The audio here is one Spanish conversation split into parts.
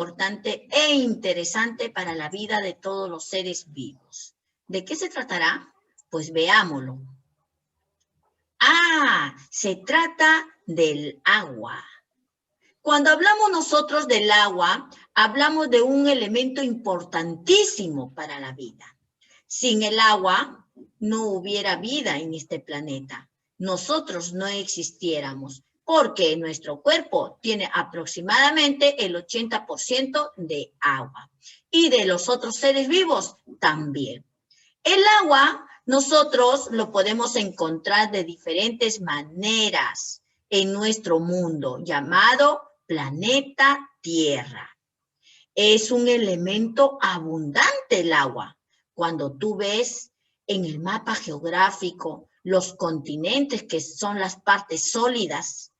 importante e interesante para la vida de todos los seres vivos. ¿De qué se tratará? Pues veámoslo. Se trata del agua. Cuando hablamos nosotros del agua, hablamos de un elemento importantísimo para la vida. Sin el agua, no hubiera vida en este planeta. Nosotros no existiéramos, porque nuestro cuerpo tiene aproximadamente el 80% de agua. Y de los otros seres vivos también. El agua, nosotros lo podemos encontrar de diferentes maneras en nuestro mundo, llamado planeta Tierra. Es un elemento abundante el agua. Cuando tú ves en el mapa geográfico los continentes, que son las partes sólidas,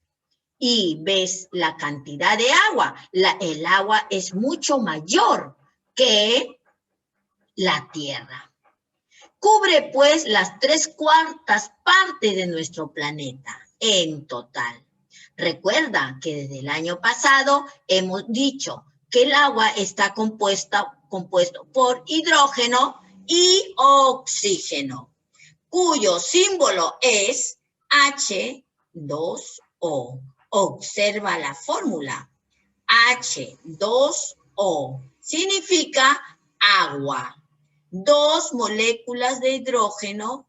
y ves la cantidad de agua, el agua es mucho mayor que la Tierra. Cubre pues las 3/4 partes de nuestro planeta en total. Recuerda que desde el año pasado hemos dicho que el agua está compuesto por hidrógeno y oxígeno, cuyo símbolo es H2O. Observa la fórmula. H2O significa agua. 2 moléculas de hidrógeno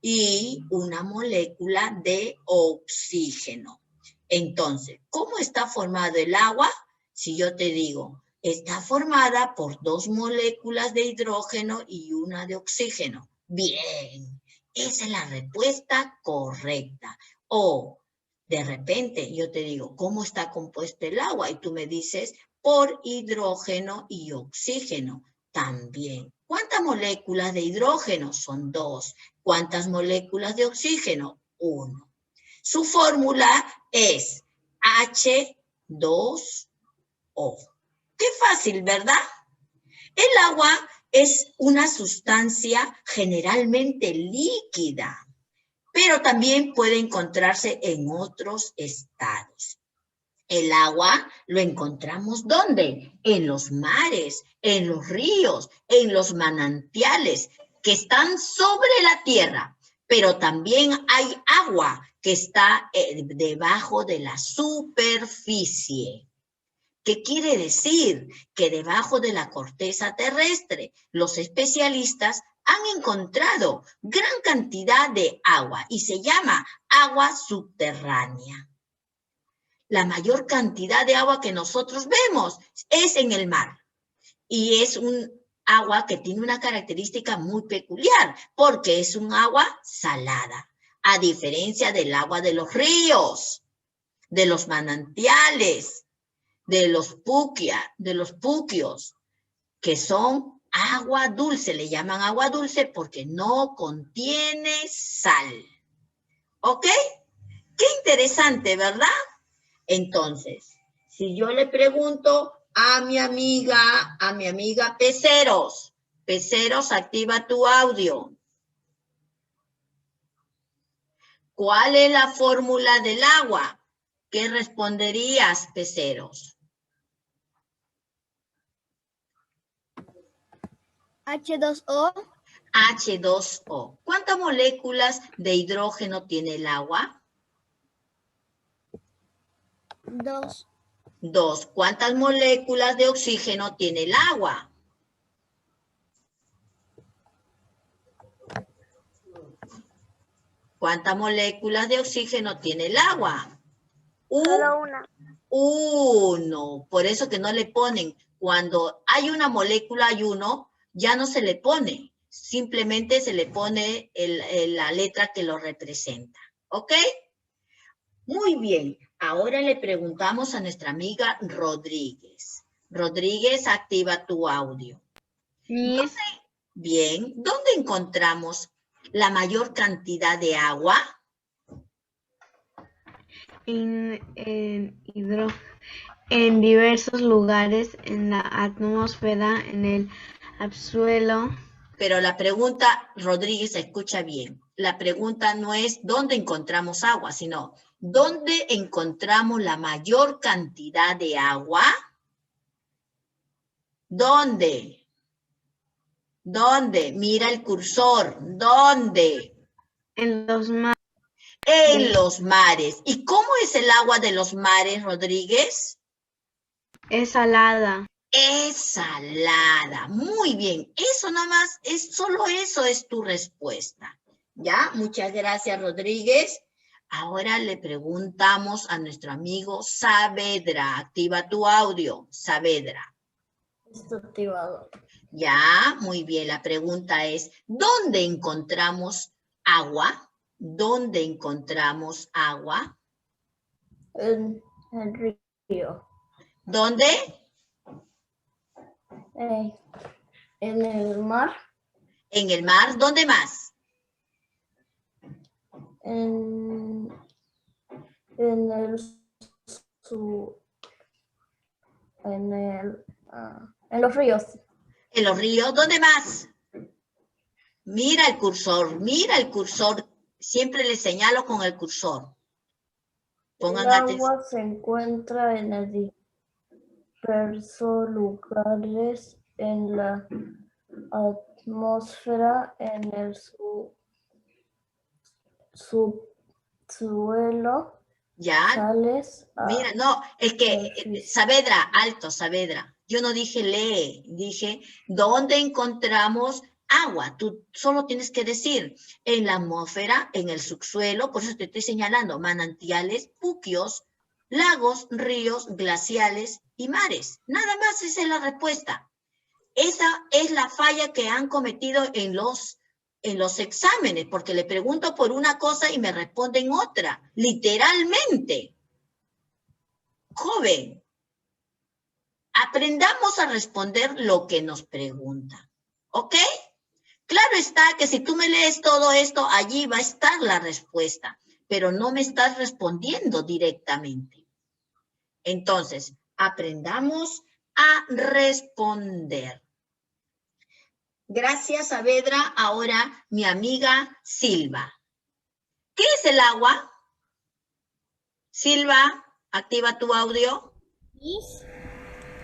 y una molécula de oxígeno. Entonces, ¿cómo está formado el agua? Si yo te digo, está formada por 2 moléculas de hidrógeno y una de oxígeno. Bien, esa es la respuesta correcta. O de repente yo te digo, ¿cómo está compuesto el agua? Y tú me dices, por hidrógeno y oxígeno. También. ¿Cuántas moléculas de hidrógeno? Son 2. ¿Cuántas moléculas de oxígeno? 1. Su fórmula es H2O. Qué fácil, ¿verdad? El agua es una sustancia generalmente líquida, pero también puede encontrarse en otros estados. El agua lo encontramos ¿dónde? En los mares, en los ríos, en los manantiales que están sobre la tierra, pero también hay agua que está debajo de la superficie. ¿Qué quiere decir? Que debajo de la corteza terrestre, los especialistas han encontrado gran cantidad de agua y se llama agua subterránea. La mayor cantidad de agua que nosotros vemos es en el mar. Y es un agua que tiene una característica muy peculiar, porque es un agua salada, a diferencia del agua de los ríos, de los manantiales, de los puquios, que son agua dulce. Le llaman agua dulce porque no contiene sal. ¿Ok? Qué interesante, ¿verdad? Entonces, si yo le pregunto a mi amiga Peceros, activa tu audio. ¿Cuál es la fórmula del agua? ¿Qué responderías, Peceros? H2O. H2O. ¿Cuántas moléculas de hidrógeno tiene el agua? 2. 2. ¿Cuántas moléculas de oxígeno tiene el agua? ¿Cuántas moléculas de oxígeno tiene el agua? Solo una. 1. Por eso que no le ponen. Cuando hay una molécula, hay uno, ya no se le pone. Simplemente se le pone la letra que lo representa. ¿Ok? Muy bien. Ahora le preguntamos a nuestra amiga Rodríguez. Rodríguez, activa tu audio. Bien. ¿Dónde encontramos la mayor cantidad de agua? En diversos lugares, en la atmósfera, en el subsuelo. Pero la pregunta, Rodríguez, escucha bien. La pregunta no es dónde encontramos agua, sino ¿dónde encontramos la mayor cantidad de agua? ¿Dónde? ¿Dónde? Mira el cursor. ¿Dónde? En los mares. En los mares. ¿Y cómo es el agua de los mares, Rodríguez? Es salada. Es salada. Muy bien. Eso nada más, solo eso es tu respuesta. ¿Ya? Muchas gracias, Rodríguez. Ahora le preguntamos a nuestro amigo Saavedra. Activa tu audio, Saavedra. Está activado. Ya, muy bien. La pregunta es, ¿dónde encontramos agua? ¿Dónde encontramos agua? En el río. ¿Dónde? En el mar. En el mar. ¿Dónde más? En los ríos. En los ríos. ¿Dónde más? Mira el cursor, mira el cursor. Siempre le señalo con el cursor. Pongan El atención. agua se encuentra en diversos lugares en la atmósfera, en el subsuelo, Ya. sales. Mira, no, es que, superficie. Saavedra, alto, Saavedra. Yo no dije lee, dije, ¿dónde encontramos agua? Tú solo tienes que decir, en la atmósfera, en el subsuelo, por eso te estoy señalando, manantiales, puquios, lagos, ríos, glaciales y mares. Nada más, esa es la respuesta. Esa es la falla que han cometido en los exámenes, porque le pregunto por una cosa y me responden otra, literalmente. Joven, aprendamos a responder lo que nos preguntan, ¿ok? Claro está que si tú me lees todo esto, allí va a estar la respuesta, pero no me estás respondiendo directamente. Entonces, aprendamos a responder. Gracias, Saavedra. Ahora, mi amiga Silva. ¿Qué es el agua? Silva, activa tu audio.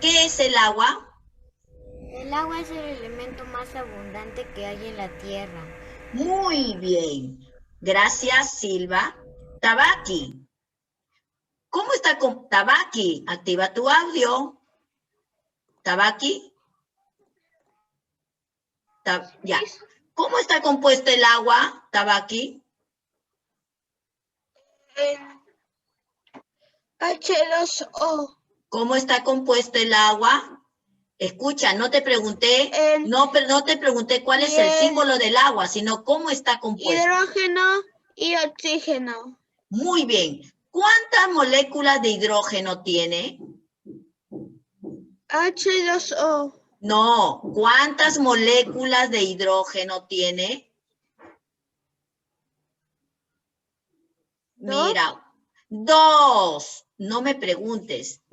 ¿Qué es el agua? El agua es el elemento más abundante que hay en la Tierra. Muy bien. Gracias, Silva. Tabaki. ¿Cómo está con Tabaki? Activa tu audio. Tabaki. Ya. ¿Cómo está compuesto el agua, Tabaki? H2O. ¿Cómo está compuesto el agua? Escucha, no te pregunté, no te pregunté cuál es el símbolo del agua, sino cómo está compuesto. Hidrógeno y oxígeno. Muy bien. ¿Cuántas moléculas de hidrógeno tiene? H2O. No. ¿Cuántas moléculas de hidrógeno tiene? ¿Dos? Mira, 2. No me preguntes,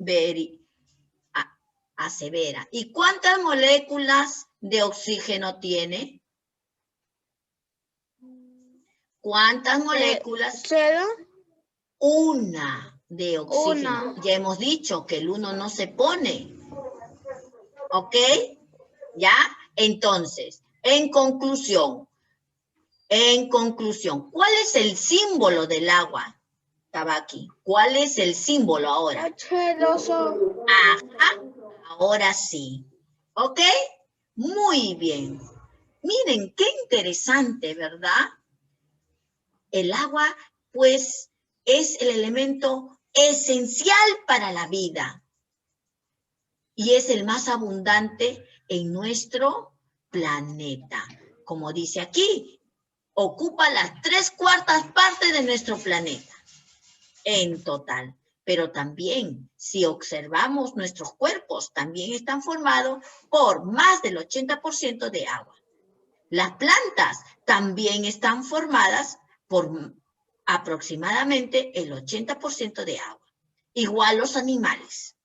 asevera. ¿Y cuántas moléculas de oxígeno tiene? ¿Cuántas moléculas? 0. Una de oxígeno. Una. Ya hemos dicho que el 1 no se pone. ¿Ok? ¿Ya? Entonces, en conclusión, ¿cuál es el símbolo del agua, Tabaki? ¿Cuál es el símbolo ahora? H2O. Ajá, ahora sí. ¿Ok? Muy bien. Miren, qué interesante, ¿verdad? El agua, pues, es el elemento esencial para la vida. Y es el más abundante en nuestro planeta. Como dice aquí, ocupa las 3/4 partes de nuestro planeta en total. Pero también, si observamos nuestros cuerpos, también están formados por más del 80% de agua. Las plantas también están formadas por aproximadamente el 80% de agua. Igual los animales.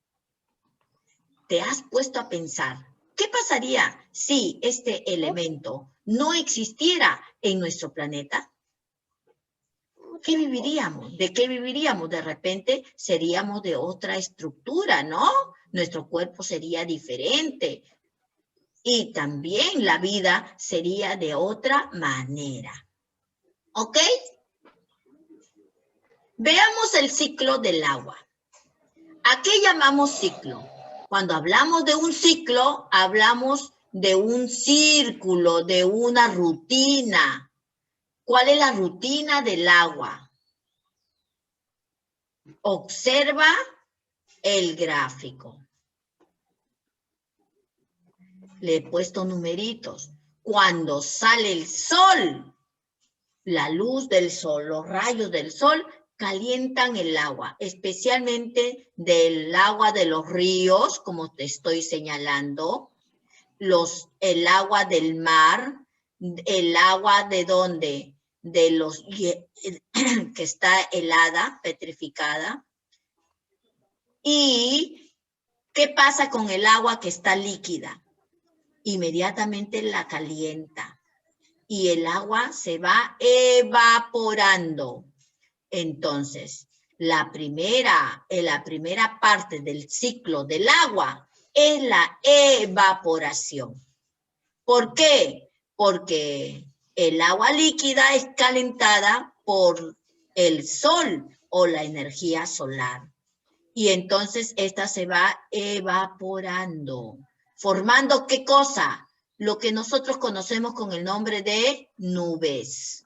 ¿Te has puesto a pensar qué pasaría si este elemento no existiera en nuestro planeta? ¿Qué viviríamos? ¿De qué viviríamos? De repente seríamos de otra estructura, ¿no? Nuestro cuerpo sería diferente. Y también la vida sería de otra manera. ¿Ok? Veamos el ciclo del agua. ¿A qué llamamos ciclo? Cuando hablamos de un ciclo, hablamos de un círculo, de una rutina. ¿Cuál es la rutina del agua? Observa el gráfico. Le he puesto numeritos. Cuando sale el sol, la luz del sol, los rayos del sol calientan el agua, especialmente del agua de los ríos, como te estoy señalando, el agua del mar, el agua de donde, de los que está helada, petrificada. ¿Y qué pasa con el agua que está líquida? Inmediatamente la calienta y el agua se va evaporando. Entonces, la primera parte del ciclo del agua es la evaporación. ¿Por qué? Porque el agua líquida es calentada por el sol o la energía solar. Y entonces esta se va evaporando. ¿Formando qué cosa? Lo que nosotros conocemos con el nombre de nubes.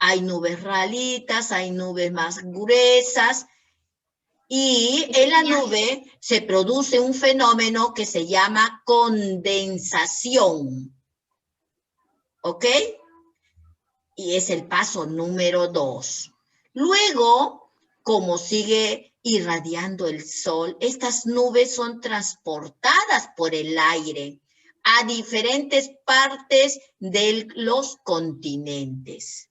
Hay nubes ralitas, hay nubes más gruesas. Y en la nube se produce un fenómeno que se llama condensación. ¿Ok? Y es el paso número 2. Luego, como sigue irradiando el sol, estas nubes son transportadas por el aire a diferentes partes de los continentes.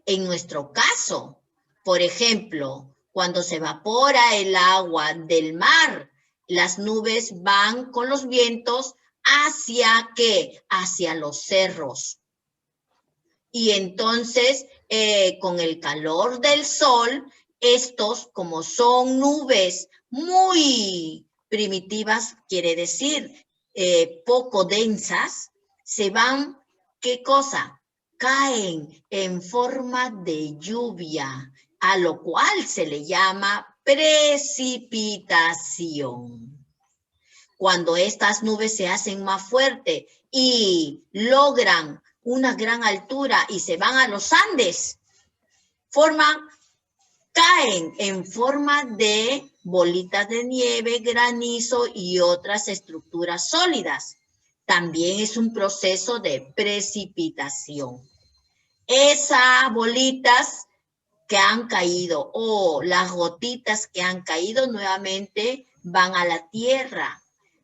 En nuestro caso, por ejemplo, cuando se evapora el agua del mar, las nubes van con los vientos hacia ¿qué? Hacia los cerros. Y entonces, con el calor del sol, estos, como son nubes muy primitivas, quiere decir poco densas, se van, ¿qué cosa? Caen en forma de lluvia, a lo cual se le llama precipitación. Cuando estas nubes se hacen más fuertes y logran una gran altura y se van a los Andes, caen en forma de bolitas de nieve, granizo y otras estructuras sólidas. También es un proceso de precipitación. Esas bolitas que han caído o las gotitas que han caído nuevamente van a la tierra.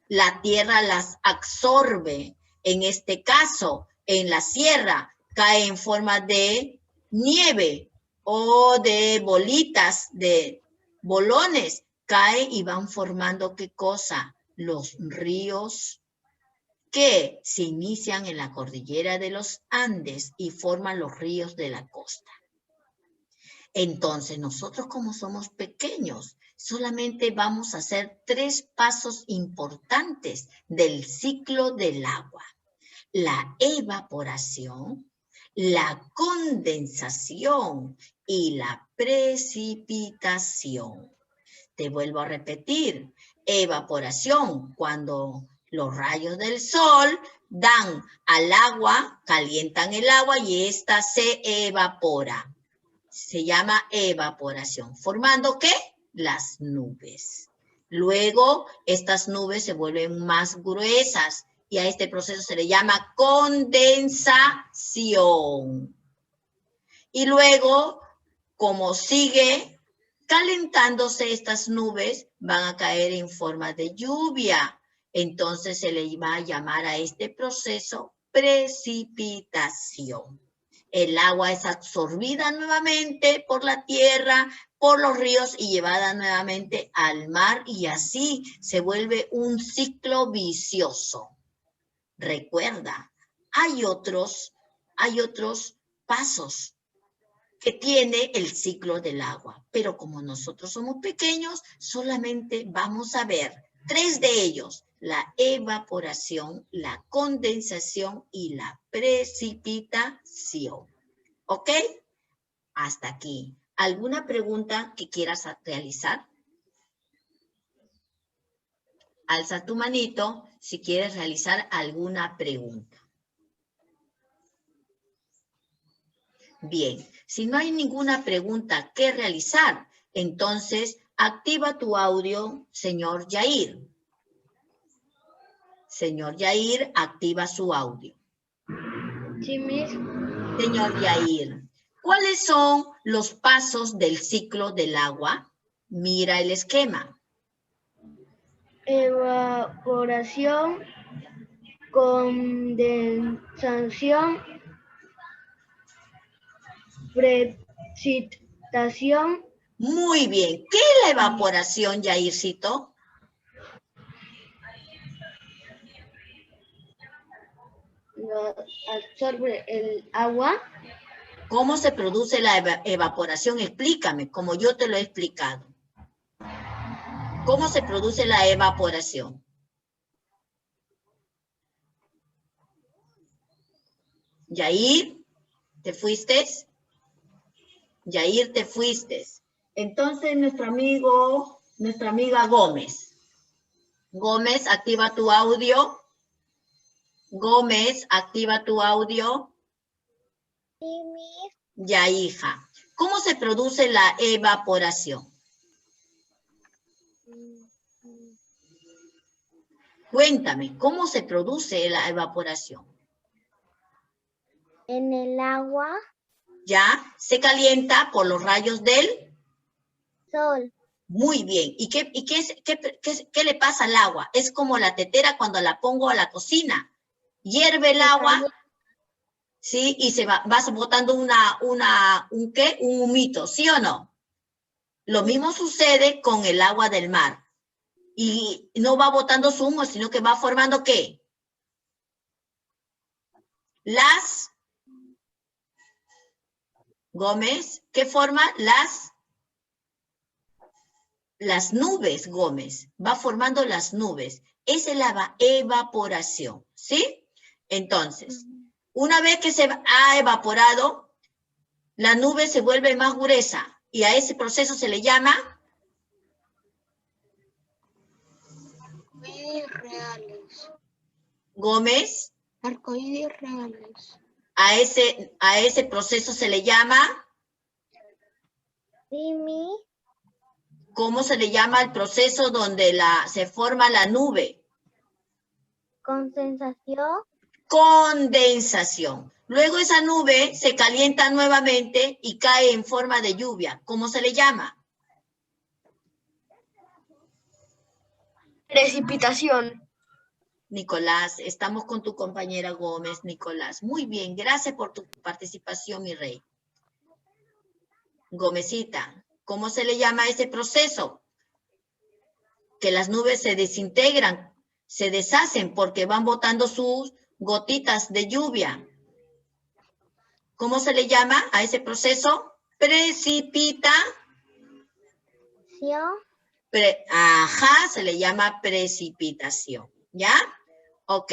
La tierra las absorbe. En este caso, en la sierra, cae en forma de nieve o de bolitas, de bolones. Cae y van formando ¿qué cosa? Los ríos que se inician en la cordillera de los Andes y forman los ríos de la costa. Entonces, nosotros como somos pequeños, solamente vamos a hacer 3 pasos importantes del ciclo del agua. La evaporación, la condensación y la precipitación. Te vuelvo a repetir, evaporación, cuando los rayos del sol dan al agua, calientan el agua y ésta se evapora. Se llama evaporación. ¿Formando qué? Las nubes. Luego, estas nubes se vuelven más gruesas y a este proceso se le llama condensación. Y luego, como sigue calentándose estas nubes, van a caer en forma de lluvia. Entonces se le va a llamar a este proceso precipitación. El agua es absorbida nuevamente por la tierra, por los ríos y llevada nuevamente al mar y así se vuelve un ciclo vicioso. Recuerda, hay otros pasos que tiene el ciclo del agua, pero como nosotros somos pequeños, solamente vamos a ver 3 de ellos. la evaporación, la condensación y la precipitación. ¿Ok? Hasta aquí. ¿Alguna pregunta que quieras realizar? Alza tu manito si quieres realizar alguna pregunta. Bien, si no hay ninguna pregunta que realizar, entonces activa tu audio, señor Yair. Señor Yair, activa su audio. Sí, Miss. Señor Yair, ¿cuáles son los pasos del ciclo del agua? Mira el esquema. Evaporación, condensación, precipitación. Muy bien. ¿Qué es la evaporación, Yaircito? Absorbe el agua. ¿Cómo se produce la evaporación? Explícame, como yo te lo he explicado. ¿Cómo se produce la evaporación? Yair, ¿te fuiste? Yair, te fuiste. Entonces, nuestra amiga Gómez. Gómez, activa tu audio. Gómez, activa tu audio. Sí, Miss. Ya, hija. ¿Cómo se produce la evaporación? Cuéntame, ¿cómo se produce la evaporación? En el agua, ¿Ya? Se calienta por los rayos del... sol. Muy bien. ¿Y qué le pasa al agua? Es como la tetera cuando la pongo a la cocina. Hierve el agua, ¿sí? Y vas botando un humito, ¿sí o no? Lo mismo sucede con el agua del mar. Y no va botando su humo, sino que va formando ¿qué? Gómez, ¿qué forma? Las nubes, Gómez. Va formando las nubes. Esa es la evaporación, ¿sí? Entonces, una vez que se ha evaporado, la nube se vuelve más gruesa y a ese proceso se le llama... Arcoíris reales. Gómez. Arcoíris reales. A ese proceso se le llama... Sí, Miss. ¿Cómo se le llama el proceso donde se forma la nube? Condensación. Condensación. Luego esa nube se calienta nuevamente y cae en forma de lluvia. ¿Cómo se le llama? Precipitación. Nicolás, estamos con tu compañera Gómez, Nicolás. Muy bien, gracias por tu participación, mi rey. Gómezita, ¿cómo se le llama a ese proceso? Que las nubes se desintegran, se deshacen porque van botando sus gotitas de lluvia. ¿Cómo se le llama a ese proceso? Precipitación. Se le llama precipitación, ¿ya? Ok.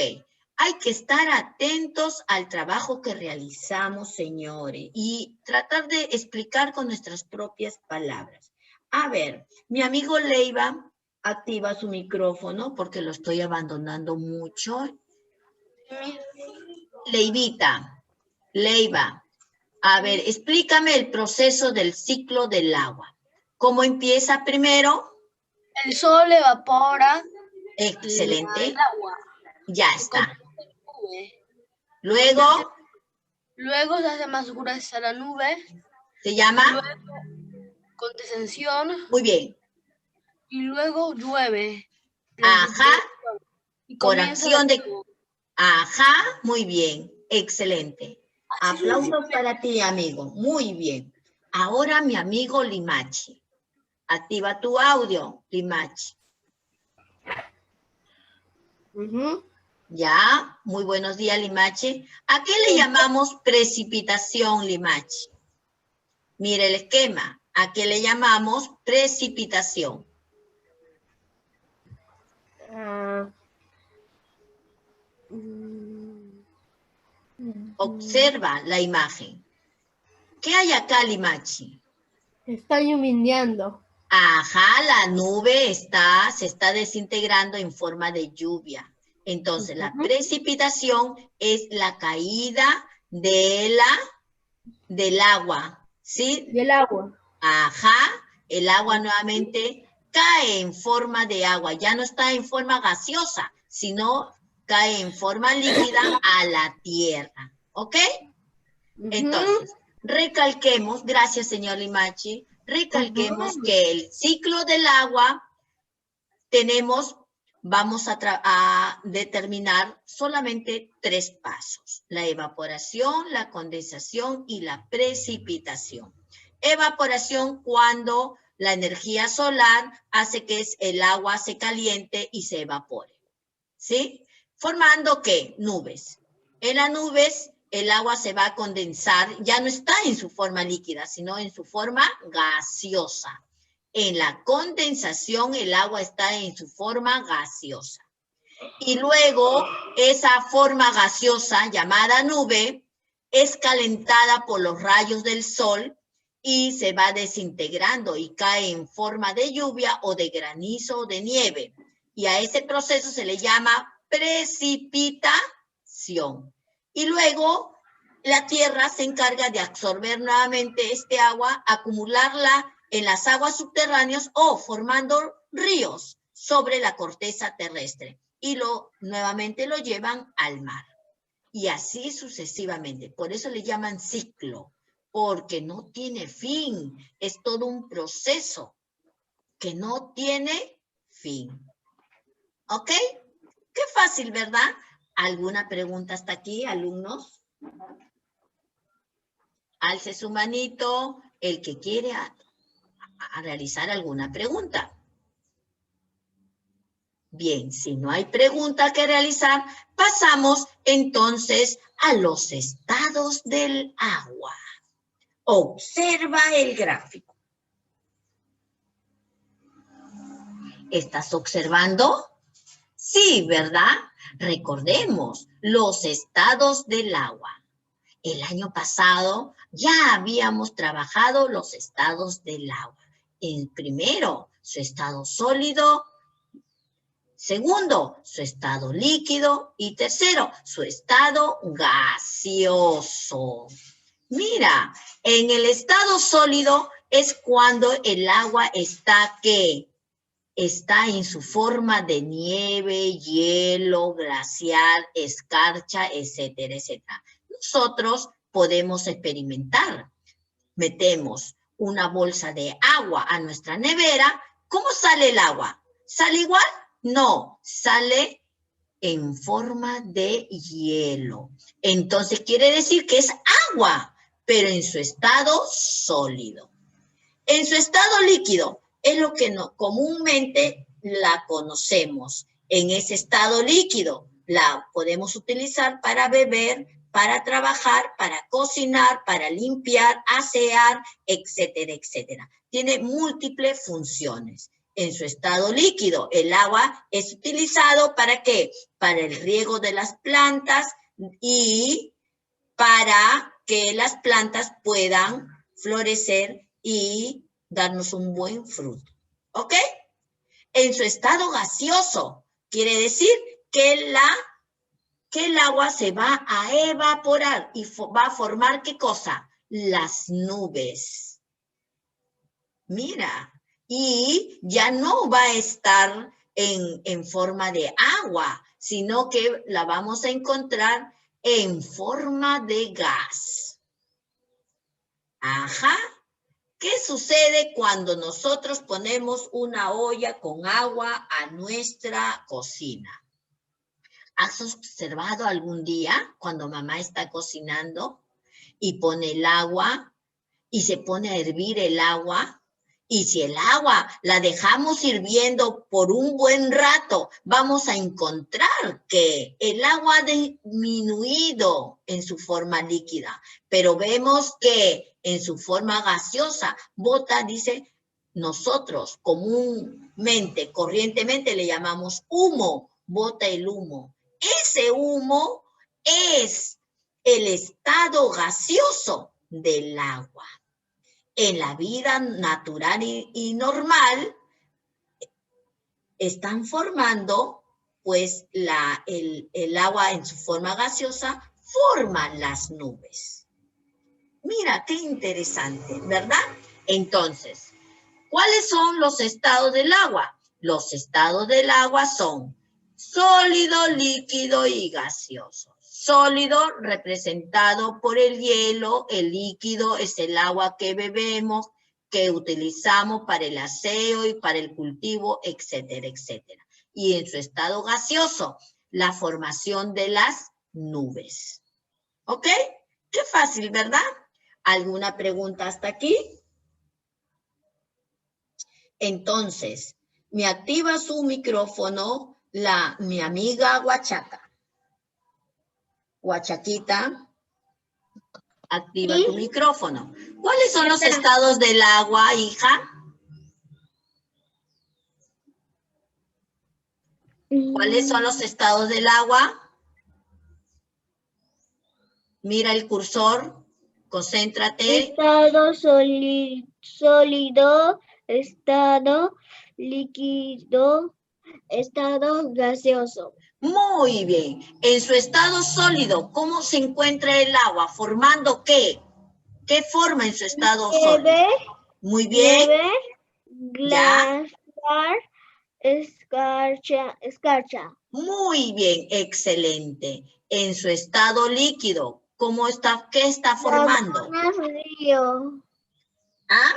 Hay que estar atentos al trabajo que realizamos, señores, y tratar de explicar con nuestras propias palabras. A ver, mi amigo Leiva activa su micrófono porque lo estoy abandonando mucho. Leiva, a ver, explícame el proceso del ciclo del agua. ¿Cómo empieza primero? El sol evapora. Excelente. El agua. Ya está. Luego Luego se hace más gruesa la nube. se llama. Luego condensación. Muy bien. Y luego llueve. Ajá. Y Por comienza acción de. nuevo. Ajá. Muy bien. Excelente. Aplausos para ti, amigo. Muy bien. Ahora mi amigo Limachi. Activa tu audio, Limachi. Ya, muy buenos días, Limachi. ¿A qué le llamamos precipitación, Limachi? Mire el esquema. ¿A qué le llamamos precipitación? Observa la imagen. ¿Qué hay acá, Limachi? Está lloviendo. Ajá, la nube se está desintegrando en forma de lluvia. Entonces, la precipitación es la caída del agua, ¿sí? Del agua. Ajá, el agua nuevamente cae en forma de agua. Ya no está en forma gaseosa, sino cae en forma líquida a la tierra. ¿Ok? Entonces, recalquemos, gracias señor Limachi, recalquemos que el ciclo del agua vamos a determinar solamente 3 pasos: la evaporación, la condensación y la precipitación. Evaporación, cuando la energía solar hace que el agua se caliente y se evapore, ¿sí? Formando, ¿qué? Nubes. En las nubes el agua se va a condensar, ya no está en su forma líquida, sino en su forma gaseosa. En la condensación el agua está en su forma gaseosa. Y luego esa forma gaseosa llamada nube es calentada por los rayos del sol y se va desintegrando y cae en forma de lluvia o de granizo o de nieve. Y a ese proceso se le llama precipitación. Y luego la tierra se encarga de absorber nuevamente este agua, acumularla en las aguas subterráneas o formando ríos sobre la corteza terrestre. Y nuevamente lo llevan al mar. Y así sucesivamente. Por eso le llaman ciclo, porque no tiene fin. Es todo un proceso que no tiene fin. ¿Ok? Qué fácil, ¿verdad? ¿Alguna pregunta hasta aquí, alumnos? Alce su manito el que quiere a realizar alguna pregunta. Bien, si no hay pregunta que realizar, pasamos entonces a los estados del agua. Observa el gráfico. ¿Estás observando? Sí, ¿verdad? Recordemos los estados del agua. El año pasado ya habíamos trabajado los estados del agua. El primero, su estado sólido. Segundo, su estado líquido. Y tercero, su estado gaseoso. Mira, en el estado sólido es cuando el agua está, ¿qué? Está en su forma de nieve, hielo, glaciar, escarcha, etcétera, etcétera. Nosotros podemos experimentar. Metemos una bolsa de agua a nuestra nevera. ¿Cómo sale el agua? ¿Sale igual? No, sale en forma de hielo. Entonces quiere decir que es agua, pero en su estado sólido. En su estado líquido es lo que comúnmente la conocemos. En ese estado líquido la podemos utilizar para beber, para trabajar, para cocinar, para limpiar, asear, etcétera, etcétera. Tiene múltiples funciones. En su estado líquido, el agua es utilizado ¿para qué? Para el riego de las plantas y para que las plantas puedan florecer y darnos un buen fruto. ¿Ok? En su estado gaseoso, quiere decir que el agua se va a evaporar y va a formar ¿qué cosa? Las nubes. Mira, y ya no va a estar en forma de agua, sino que la vamos a encontrar en forma de gas. Ajá. ¿Qué sucede cuando nosotros ponemos una olla con agua a nuestra cocina? ¿Has observado algún día cuando mamá está cocinando y pone el agua y se pone a hervir el agua? Y si el agua la dejamos hirviendo por un buen rato, vamos a encontrar que el agua ha disminuido en su forma líquida, pero vemos que en su forma gaseosa bota, dice, nosotros comúnmente, corrientemente le llamamos humo, bota el humo. Ese humo es el estado gaseoso del agua. En la vida natural y normal están formando, pues el agua en su forma gaseosa forma las nubes. Mira, qué interesante, ¿verdad? Entonces, ¿cuáles son los estados del agua? Los estados del agua son sólido, líquido y gaseoso. Sólido representado por el hielo, el líquido es el agua que bebemos, que utilizamos para el aseo y para el cultivo, etcétera, etcétera. Y en su estado gaseoso, la formación de las nubes. ¿Ok? Qué fácil, ¿verdad? ¿Alguna pregunta hasta aquí? Entonces, me activa su micrófono mi amiga Huachaca. Huachaquita, activa tu micrófono. ¿Cuáles son los estados del agua, hija? ¿Cuáles son los estados del agua? Mira el cursor, concéntrate. Estado sólido, estado líquido, estado gaseoso. Muy bien. En su estado sólido, ¿cómo se encuentra el agua? ¿Formando qué? ¿Qué forma en su estado sólido? Muy bien. Nieve, Ya. glaciar, escarcha. Muy bien, excelente. En su estado líquido, ¿cómo está? ¿Qué está formando?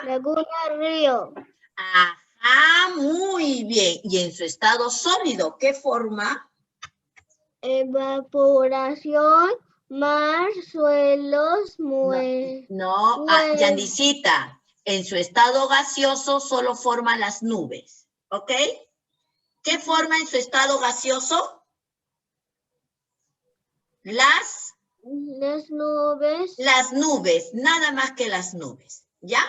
Laguna, río. Ajá, muy bien. Y en su estado sólido, ¿qué forma? Evaporación, mar, suelos, No, Yandisita, en su estado gaseoso solo forma las nubes, ¿ok? ¿Qué forma en su estado gaseoso? Las nubes. Las nubes, nada más que las nubes, ¿ya?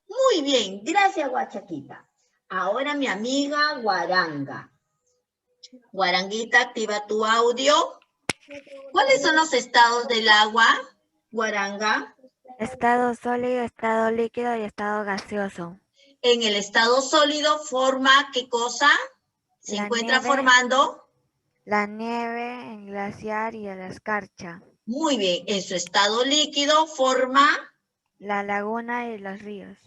Muy bien, gracias, Huachaquita. Ahora mi amiga Guaranga. Guaranguita, activa tu audio. ¿Cuáles son los estados del agua, Guaranga? Estado sólido, estado líquido y estado gaseoso. En el estado sólido forma, ¿qué cosa? Se encuentra formando. La nieve, el glaciar y la escarcha. Muy bien, en su estado líquido forma. La laguna y los ríos.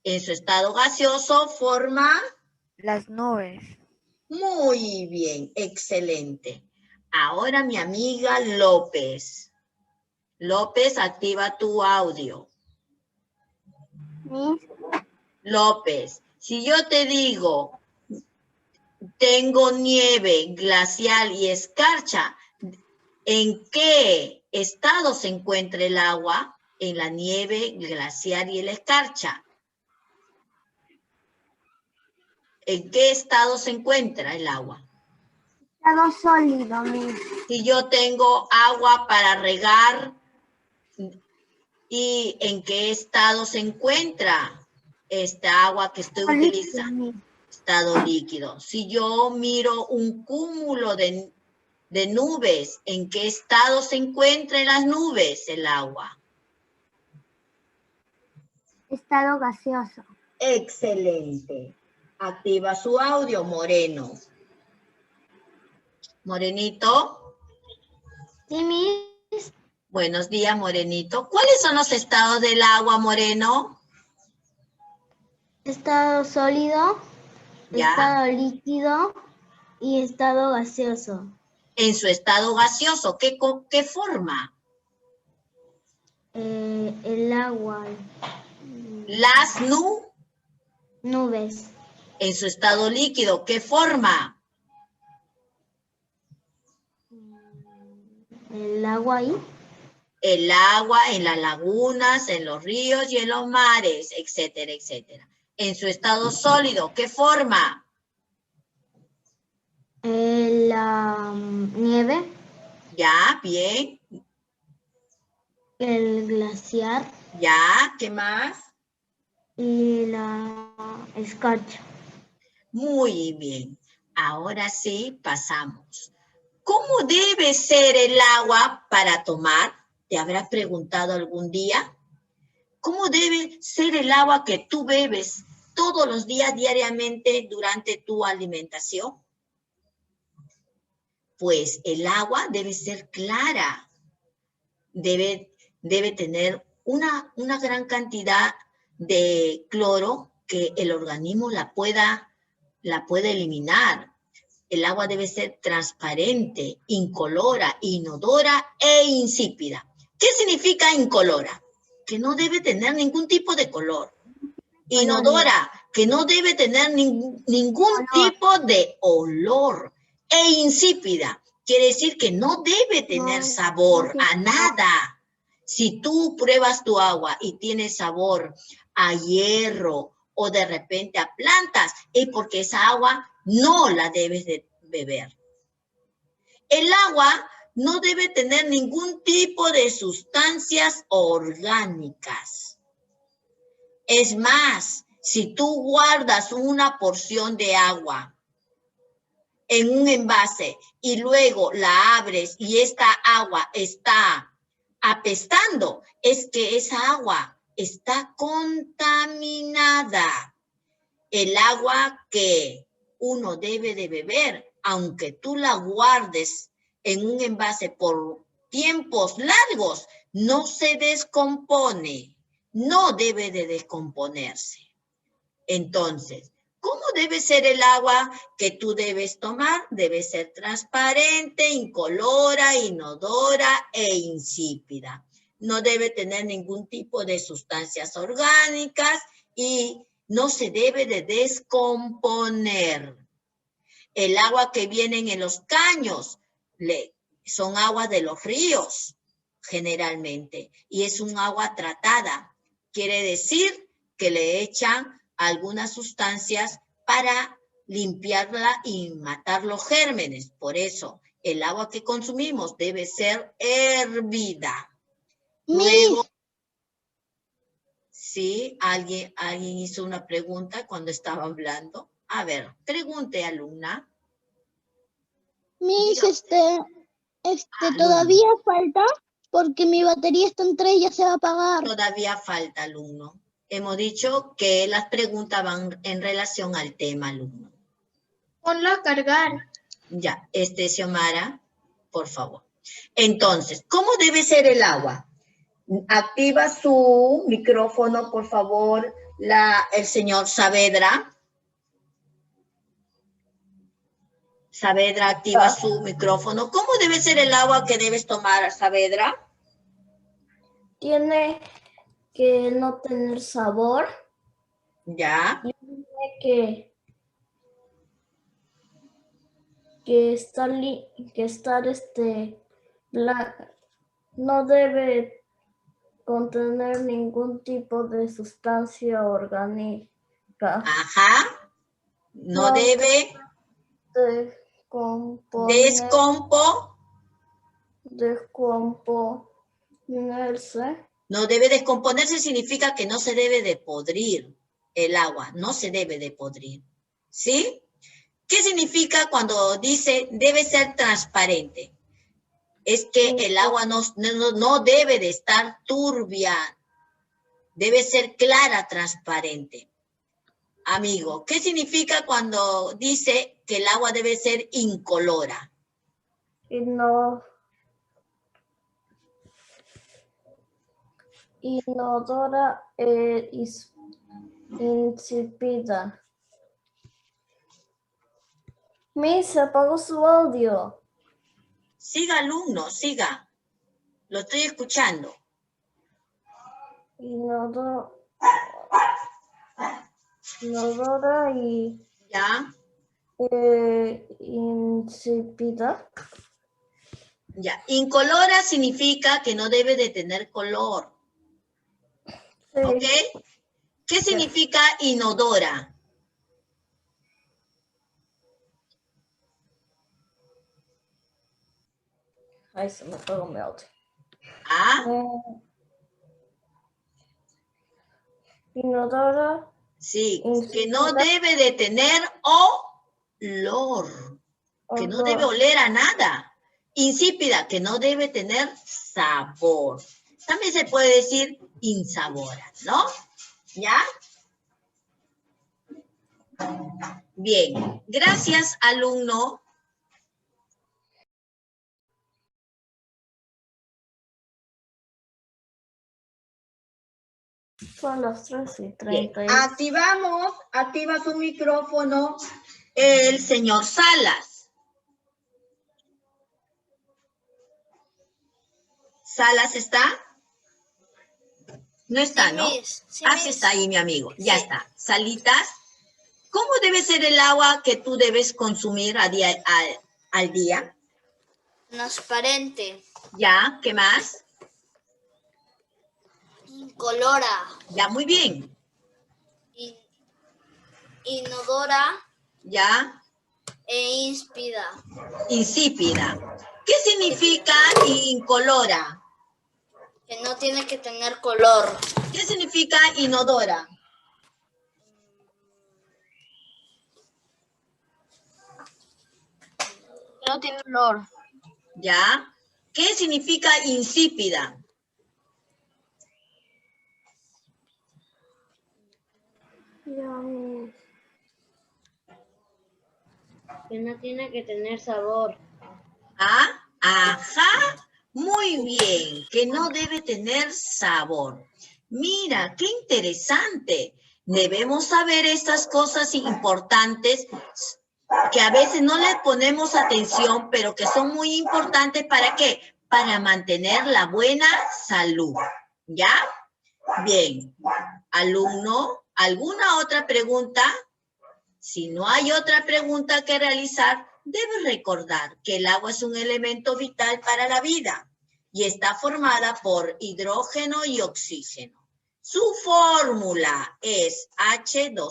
En su estado gaseoso forma. Las nubes. Muy bien, excelente. Ahora mi amiga López. López, activa tu audio. López, si yo te digo, tengo nieve, glacial y escarcha, ¿en qué estado se encuentra el agua? En la nieve, glaciar y la escarcha. ¿En qué estado se encuentra el agua? Estado sólido, Miss. Si yo tengo agua para regar, ¿y en qué estado se encuentra esta agua que estoy utilizando? Estado líquido. Si yo miro un cúmulo de nubes, ¿en qué estado se encuentra en las nubes el agua? Estado gaseoso. Excelente. Activa su audio, Moreno. Morenito. Sí, Miss. Buenos días, Morenito. ¿Cuáles son los estados del agua, Moreno? Estado sólido, Ya. estado líquido y estado gaseoso. En su estado gaseoso, ¿qué forma? El agua. Las Nubes. En su estado líquido, ¿qué forma? El agua ahí. El agua en las lagunas, en los ríos y en los mares, etcétera, etcétera. En su estado sólido, ¿qué forma? La nieve. Ya, bien. El glaciar. Ya, ¿qué más? Y la escarcha. Muy bien. Ahora sí, pasamos. ¿Cómo debe ser el agua para tomar? ¿Te habrás preguntado algún día? ¿Cómo debe ser el agua que tú bebes todos los días diariamente durante tu alimentación? Pues el agua debe ser clara, debe tener una gran cantidad de cloro que el organismo la pueda eliminar. El agua debe ser transparente, incolora, inodora e insípida. ¿Qué significa incolora? Que no debe tener ningún tipo de color. Inodora, que no debe tener ningún tipo de olor. E insípida, quiere decir que no debe tener sabor a nada. Si tú pruebas tu agua y tiene sabor a hierro o de repente a plantas, es porque esa agua no la debes de beber. El agua no debe tener ningún tipo de sustancias orgánicas. Es más, si tú guardas una porción de agua en un envase y luego la abres y esta agua está apestando, es que esa agua está contaminada. El agua que uno debe de beber, aunque tú la guardes en un envase por tiempos largos, no se descompone, no debe de descomponerse. Entonces, ¿cómo debe ser el agua que tú debes tomar? Debe ser transparente, incolora, inodora e insípida. No debe tener ningún tipo de sustancias orgánicas y no se debe de descomponer. El agua que vienen en los caños son aguas de los ríos, generalmente, y es un agua tratada. Quiere decir que le echan algunas sustancias para limpiarla y matar los gérmenes. Por eso, el agua que consumimos debe ser hervida. Luego, sí, alguien hizo una pregunta cuando estaba hablando. A ver, pregunte, alumna. Miss, Alumna. todavía falta porque mi batería está en 3 y ya se va a apagar. Todavía falta, alumno. Hemos dicho que las preguntas van en relación al tema, alumno. Ponlo a cargar. Ya, Xiomara, por favor. Entonces, ¿cómo debe ser el agua? Activa su micrófono, por favor, el señor Saavedra. Saavedra, activa su micrófono. ¿Cómo debe ser el agua que debes tomar, Saavedra? Tiene que no tener sabor. Ya. Tiene que estar no debe contener ningún tipo de sustancia orgánica. Ajá. No debe descomponerse. No debe descomponerse significa que no se debe de podrir el agua, no se debe de podrir. ¿Sí? ¿Qué significa cuando dice debe ser transparente? Es que el agua no debe de estar turbia, debe ser clara, transparente. Amigo, ¿qué significa cuando dice que el agua debe ser incolora? Inodora e insípida. Miss, se apagó su audio. Siga, alumno, siga. Lo estoy escuchando. Inodora y ¿Ya? insípida. Ya. Incolora significa que no debe de tener color. Sí. ¿Ok? ¿Qué significa inodora? Ay, se me apagó mi audio. ¿Ah? Inodora. Sí, insípida. que no debe de tener olor. Que no debe oler a nada. Insípida, que no debe tener sabor. También se puede decir insabora, ¿no? ¿Ya? Bien, gracias, alumno. Son las 3:30. Bien, activa su micrófono el señor Salas. ¿Salas está? No está, Sí, ¿no? Miss. Sí, Sí Miss. está ahí, mi amigo. Ya Sí. está. Salitas, ¿cómo debe ser el agua que tú debes consumir al día? Transparente. Ya, ¿qué más? Incolora. Ya, muy bien. Inodora Ya, e insípida. insípida. ¿Qué significa incolora? Que no tiene que tener color. ¿Qué significa inodora? Que no tiene olor. ¿Ya? ¿Qué significa insípida? Que no tiene que tener sabor. ¿Ah? Ajá. Muy bien. Que no debe tener sabor. Mira, qué interesante. Debemos saber estas cosas importantes que a veces no le ponemos atención, pero que son muy importantes. ¿Para qué? Para mantener la buena salud. ¿Ya? Bien. Alumno, ¿alguna otra pregunta? Si no hay otra pregunta que realizar, debes recordar que el agua es un elemento vital para la vida y está formada por hidrógeno y oxígeno. Su fórmula es H2O.